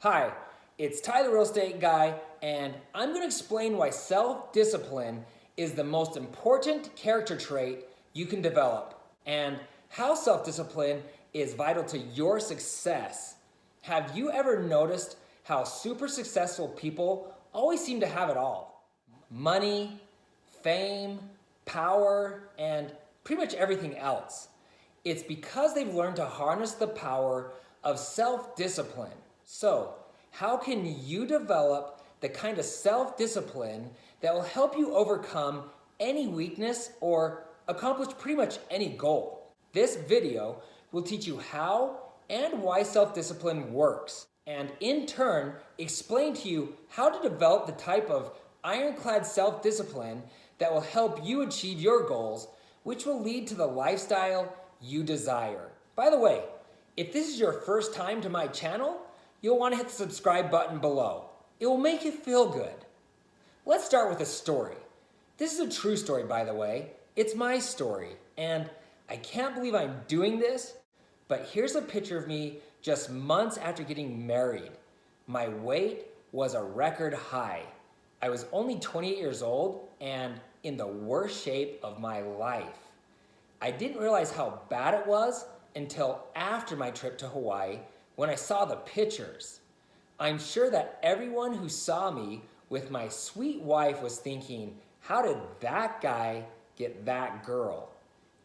Hi, it's Tyler Real Estate Guy, and I'm going to explain why self-discipline is the most important character trait you can develop, and how self-discipline is vital to your success. Have you ever noticed how super successful people always seem to have it all? Money, fame, power, and pretty much everything else. It's because they've learned to harness the power of self-discipline. So, how can you develop the kind of self-discipline that will help you overcome any weakness or accomplish pretty much any goal? This video will teach you how and why self-discipline works, and in turn, explain to you how to develop the type of ironclad self-discipline that will help you achieve your goals, which will lead to the lifestyle you desire. By the way, if this is your first time to my channel, you'll want to hit the subscribe button below. It will make you feel good. Let's start with a story. This is a true story, by the way. It's my story, and I can't believe I'm doing this, but here's a picture of me just months after getting married. My weight was a record high. I was only 28 years old and in the worst shape of my life. I didn't realize how bad it was until after my trip to Hawaii when I saw the pictures. I'm sure that everyone who saw me with my sweet wife was thinking, how did that guy get that girl?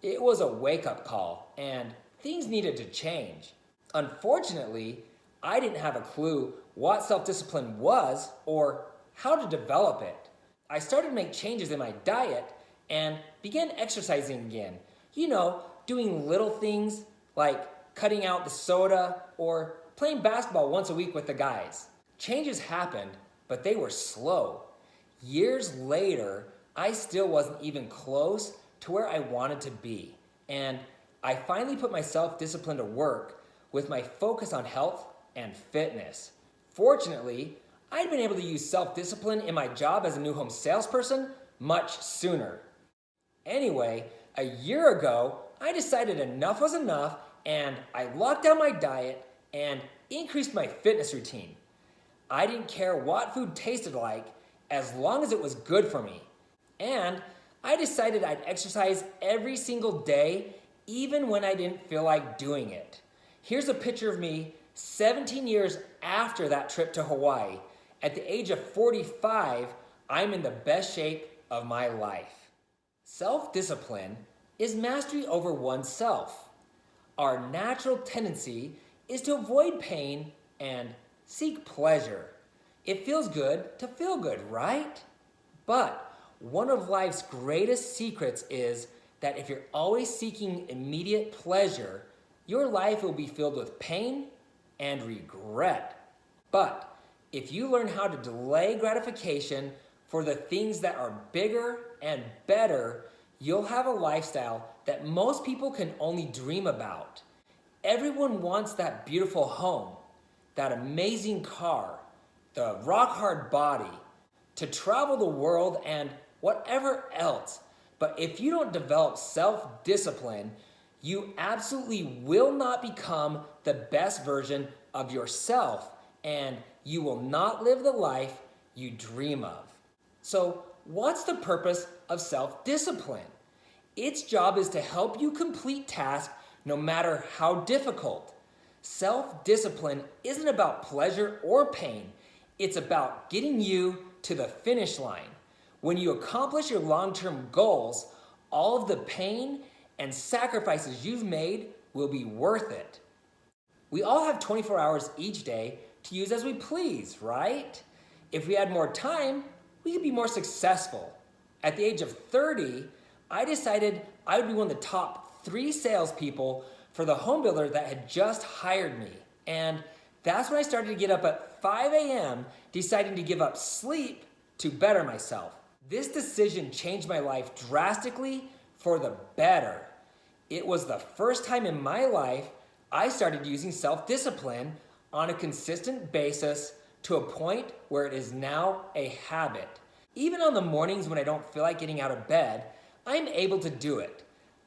It was a wake-up call, and things needed to change. Unfortunately, I didn't have a clue what self-discipline was or how to develop it. I started to make changes in my diet and began exercising again. You know, doing little things like cutting out the soda or playing basketball once a week with the guys. Changes happened, but they were slow. Years later, I still wasn't even close to where I wanted to be. And I finally put my self-discipline to work with my focus on health and fitness. Fortunately, I'd been able to use self-discipline in my job as a new home salesperson much sooner. Anyway, a year ago, I decided enough was enough, and I locked down my diet and increased my fitness routine. I didn't care what food tasted like as long as it was good for me. And I decided I'd exercise every single day, even when I didn't feel like doing it. Here's a picture of me 17 years after that trip to Hawaii. At the age of 45, I'm in the best shape of my life. Self-discipline is mastery over oneself. Our natural tendency is to avoid pain and seek pleasure. It feels good to feel good, right? But one of life's greatest secrets is that if you're always seeking immediate pleasure, your life will be filled with pain and regret. But if you learn how to delay gratification for the things that are bigger and better, you'll have a lifestyle that most people can only dream about. Everyone wants that beautiful home, that amazing car, the rock-hard body, to travel the world and whatever else. But if you don't develop self-discipline, you absolutely will not become the best version of yourself, and you will not live the life you dream of. So, what's the purpose of self-discipline? Its job is to help you complete tasks no matter how difficult. Self-discipline isn't about pleasure or pain. It's about getting you to the finish line. When you accomplish your long-term goals, all of the pain and sacrifices you've made will be worth it. We all have 24 hours each day to use as we please, right? If we had more time, we could be more successful. At the age of 30, I decided I would be one of the top 3 salespeople for the home builder that had just hired me. And that's when I started to get up at 5 a.m. deciding to give up sleep to better myself. This decision changed my life drastically for the better. It was the first time in my life I started using self-discipline on a consistent basis to a point where it is now a habit. Even on the mornings when I don't feel like getting out of bed, I'm able to do it.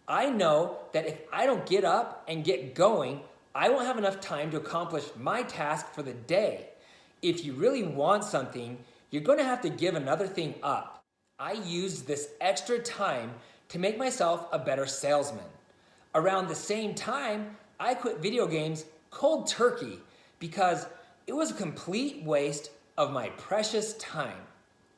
I know that if I don't get up and get going, I won't have enough time to accomplish my task for the day. If you really want something, you're going to have to give another thing up. I used this extra time to make myself a better salesman. Around the same time, I quit video games cold turkey because it was a complete waste of my precious time.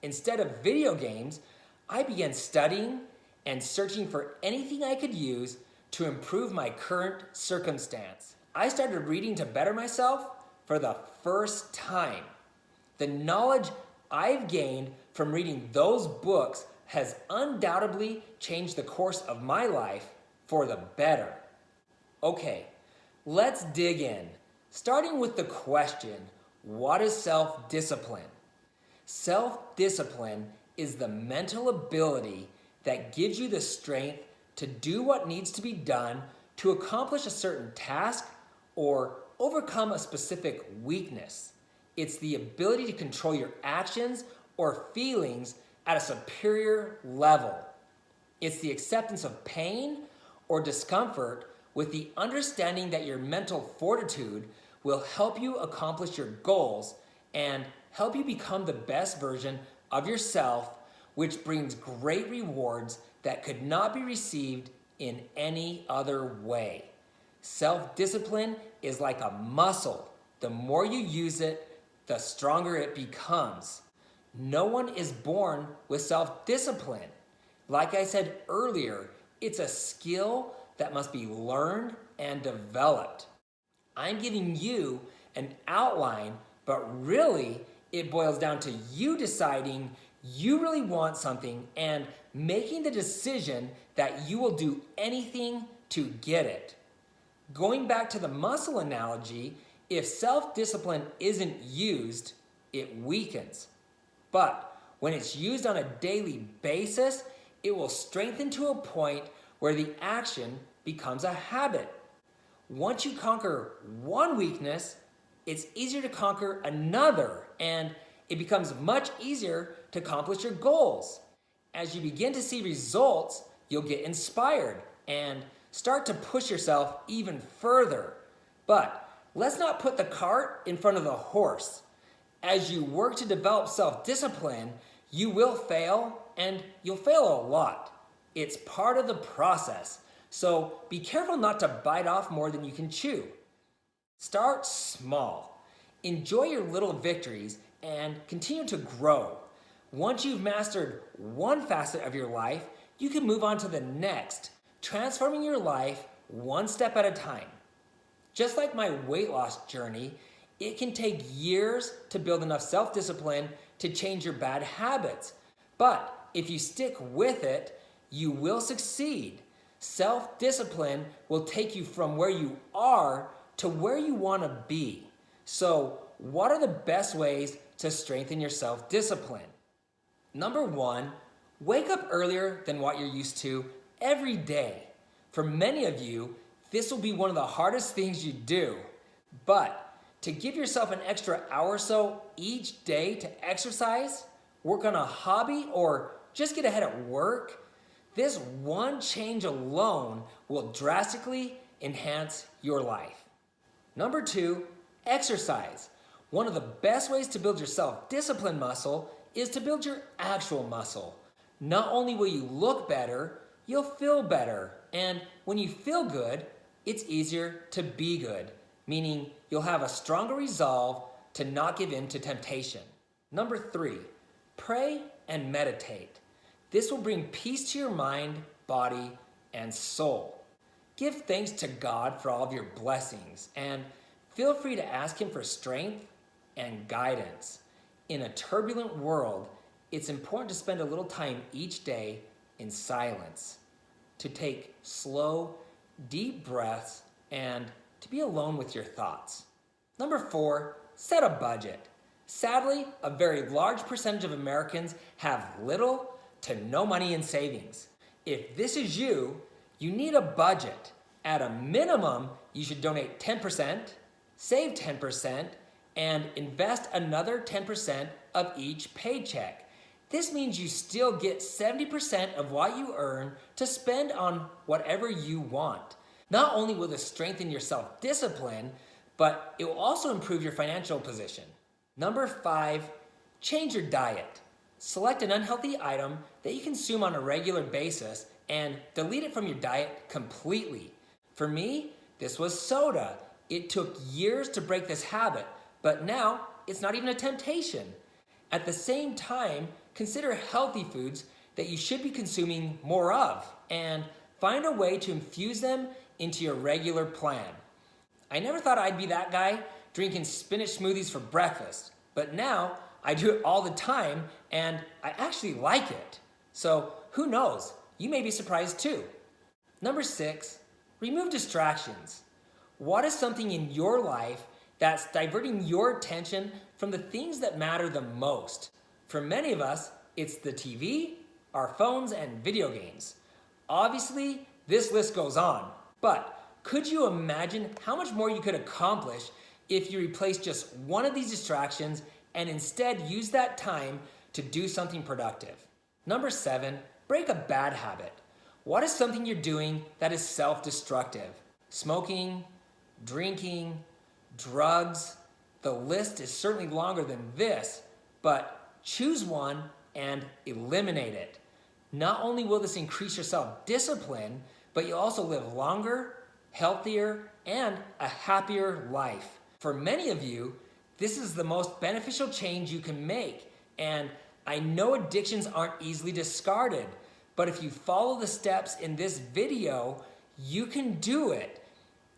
Instead of video games, I began studying and searching for anything I could use to improve my current circumstance. I started reading to better myself for the first time. The knowledge I've gained from reading those books has undoubtedly changed the course of my life for the better. Okay, let's dig in, starting with the question, what is self-discipline? Self-discipline is the mental ability that gives you the strength to do what needs to be done to accomplish a certain task or overcome a specific weakness. It's the ability to control your actions or feelings at a superior level. It's the acceptance of pain or discomfort with the understanding that your mental fortitude will help you accomplish your goals and help you become the best version of yourself, which brings great rewards that could not be received in any other way. Self-discipline is like a muscle. The more you use it, the stronger it becomes. No one is born with self-discipline. Like I said earlier, it's a skill that must be learned and developed. I'm giving you an outline, but really it boils down to you deciding you really want something and making the decision that you will do anything to get it. Going back to the muscle analogy, if self-discipline isn't used, it weakens. But when it's used on a daily basis, it will strengthen to a point where the action becomes a habit. Once you conquer one weakness, it's easier to conquer another, and it becomes much easier to accomplish your goals. As you begin to see results, you'll get inspired and start to push yourself even further. But let's not put the cart in front of the horse. As you work to develop self-discipline, you will fail, and you'll fail a lot. It's part of the process, so be careful not to bite off more than you can chew. Start small. Enjoy your little victories and continue to grow. Once you've mastered one facet of your life, you can move on to the next, transforming your life one step at a time. Just like my weight loss journey, it can take years to build enough self-discipline to change your bad habits. But if you stick with it, you will succeed. Self-discipline will take you from where you are to where you want to be. So, what are the best ways to strengthen your self-discipline? Number one, wake up earlier than what you're used to every day. For many of you, this will be one of the hardest things you do. But to give yourself an extra hour or so each day to exercise, work on a hobby, or just get ahead at work, this one change alone will drastically enhance your life. Number two, exercise. One of the best ways to build your self-discipline muscle is to build your actual muscle. Not only will you look better, you'll feel better. And when you feel good, it's easier to be good, meaning you'll have a stronger resolve to not give in to temptation. Number three, pray and meditate. This will bring peace to your mind, body, and soul. Give thanks to God for all of your blessings, and feel free to ask Him for strength and guidance. In a turbulent world, it's important to spend a little time each day in silence, to take slow, deep breaths, and to be alone with your thoughts. Number four, set a budget. Sadly, a very large percentage of Americans have little to no money in savings. If this is you, you need a budget. At a minimum, you should donate 10%, save 10%, and invest another 10% of each paycheck. This means you still get 70% of what you earn to spend on whatever you want. Not only will this strengthen your self-discipline, but it will also improve your financial position. Number 5, change your diet. Select an unhealthy item that you consume on a regular basis and delete it from your diet completely. For me, this was soda. It took years to break this habit, but now it's not even a temptation. At the same time, consider healthy foods that you should be consuming more of and find a way to infuse them into your regular plan. I never thought I'd be that guy drinking spinach smoothies for breakfast, but now I do it all the time and I actually like it. So who knows? You may be surprised too. Number 6, remove distractions. What is something in your life that's diverting your attention from the things that matter the most? For many of us, it's the TV, our phones, and video games. Obviously, this list goes on, but could you imagine how much more you could accomplish if you replace just one of these distractions and instead use that time to do something productive? Number 7, break a bad habit. What is something you're doing that is self-destructive? Smoking, drinking, drugs. The list is certainly longer than this, but choose one and eliminate it. Not only will this increase your self-discipline, but you'll also live longer, healthier, and a happier life. For many of you, this is the most beneficial change you can make, and I know addictions aren't easily discarded, but if you follow the steps in this video, you can do it.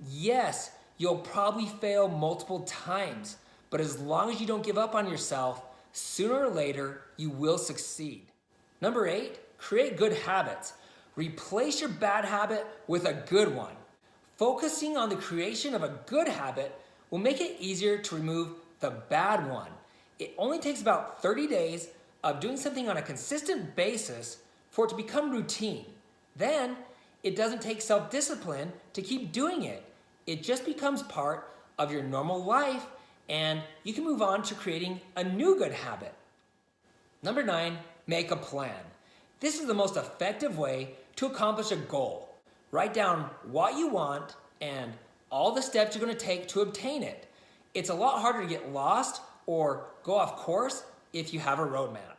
Yes, you'll probably fail multiple times, but as long as you don't give up on yourself, sooner or later, you will succeed. Number 8, create good habits. Replace your bad habit with a good one. Focusing on the creation of a good habit will make it easier to remove the bad one. It only takes about 30 days of doing something on a consistent basis for it to become routine. Then, it doesn't take self-discipline to keep doing it. It just becomes part of your normal life, and you can move on to creating a new good habit. Number 9, make a plan. This is the most effective way to accomplish a goal. Write down what you want and all the steps you're going to take to obtain it. It's a lot harder to get lost or go off course if you have a roadmap.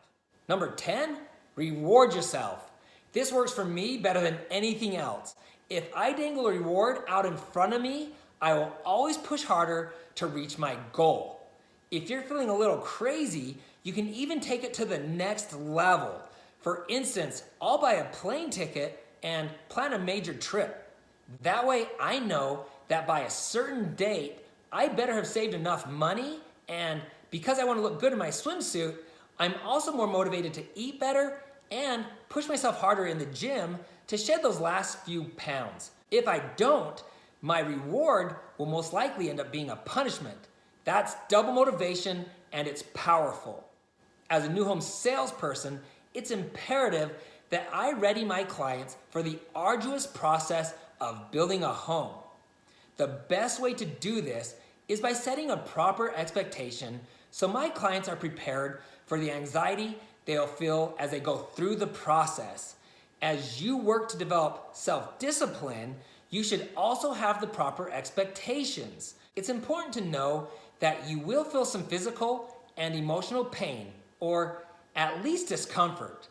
Number 10, reward yourself. This works for me better than anything else. If I dangle a reward out in front of me, I will always push harder to reach my goal. If you're feeling a little crazy, you can even take it to the next level. For instance, I'll buy a plane ticket and plan a major trip. That way I know that by a certain date, I better have saved enough money, and because I want to look good in my swimsuit, I'm also more motivated to eat better and push myself harder in the gym to shed those last few pounds. If I don't, my reward will most likely end up being a punishment. That's double motivation, and it's powerful. As a new home salesperson, it's imperative that I ready my clients for the arduous process of building a home. The best way to do this is by setting a proper expectation so my clients are prepared for the anxiety they'll feel as they go through the process. As you work to develop self-discipline, you should also have the proper expectations. It's important to know that you will feel some physical and emotional pain, or at least discomfort.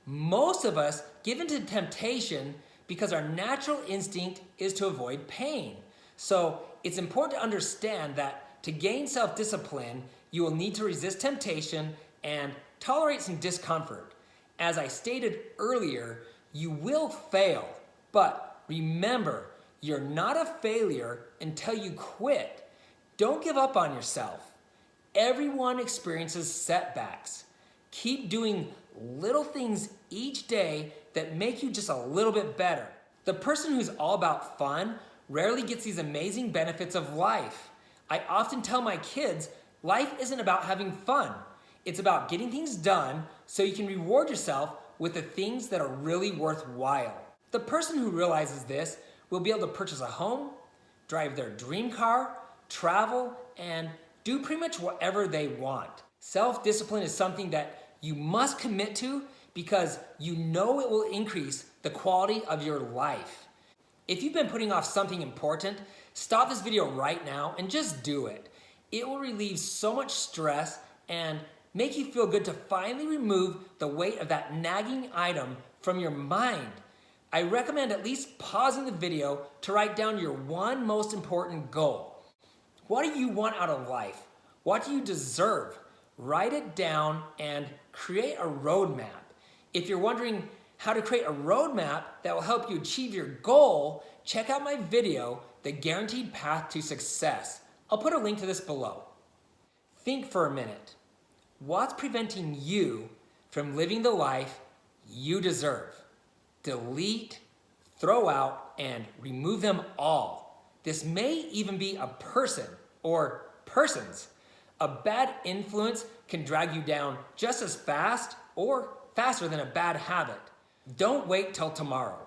Most of us give into temptation because our natural instinct is to avoid pain. So it's important to understand that to gain self-discipline, you will need to resist temptation and tolerate some discomfort. As I stated earlier, you will fail, but remember, you're not a failure until you quit. Don't give up on yourself. Everyone experiences setbacks. Keep doing little things each day that make you just a little bit better. The person who's all about fun rarely gets these amazing benefits of life. I often tell my kids, life isn't about having fun. It's about getting things done so you can reward yourself with the things that are really worthwhile. The person who realizes this will be able to purchase a home, drive their dream car, travel, and do pretty much whatever they want. Self-discipline is something that you must commit to because you know it will increase the quality of your life. If you've been putting off something important, stop this video right now and just do it. It will relieve so much stress and make you feel good to finally remove the weight of that nagging item from your mind. I recommend at least pausing the video to write down your one most important goal. What do you want out of life? What do you deserve? Write it down and create a roadmap. If you're wondering how to create a roadmap that will help you achieve your goal, check out my video, The Guaranteed Path to Success. I'll put a link to this below. Think for a minute. What's preventing you from living the life you deserve? Delete, throw out, and remove them all. This may even be a person or persons. A bad influence can drag you down just as fast or faster than a bad habit. Don't wait till tomorrow.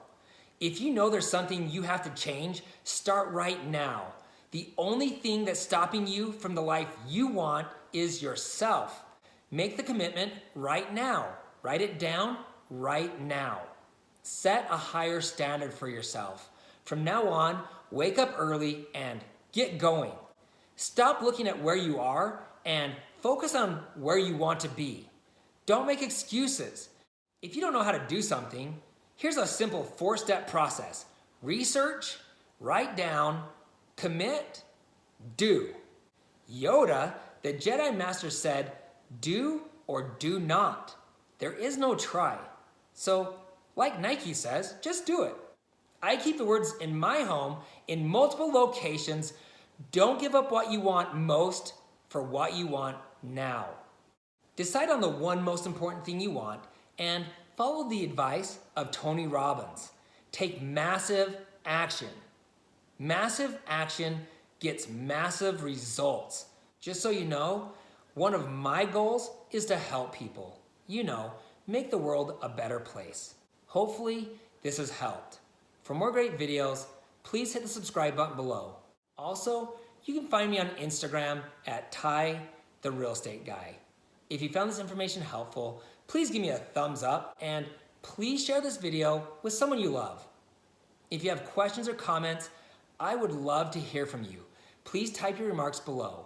If you know there's something you have to change, start right now. The only thing that's stopping you from the life you want is yourself. Make the commitment right now. Write it down right now. Set a higher standard for yourself. From now on, wake up early and get going. Stop looking at where you are and focus on where you want to be. Don't make excuses. If you don't know how to do something, here's a simple 4-step process. Research, write down, commit, do. Yoda, the Jedi Master, said, do or do not. There is no try. So, like Nike says, just do it. I keep the words in my home in multiple locations. Don't give up what you want most for what you want now. Decide on the one most important thing you want and follow the advice of Tony Robbins. Take massive action. Massive action gets massive results. Just so you know, one of my goals is to help people. Make the world a better place. Hopefully, this has helped. For more great videos, please hit the subscribe button below. Also, you can find me on Instagram at Ty the Real Estate Guy. If you found this information helpful, please give me a thumbs up and please share this video with someone you love. If you have questions or comments, I would love to hear from you. Please type your remarks below.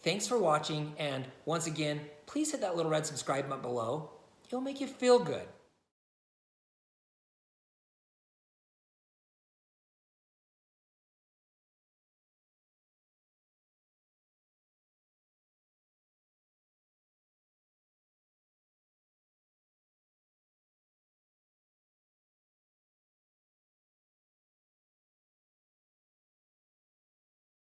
Thanks for watching, and once again, please hit that little red subscribe button below. It'll make you feel good.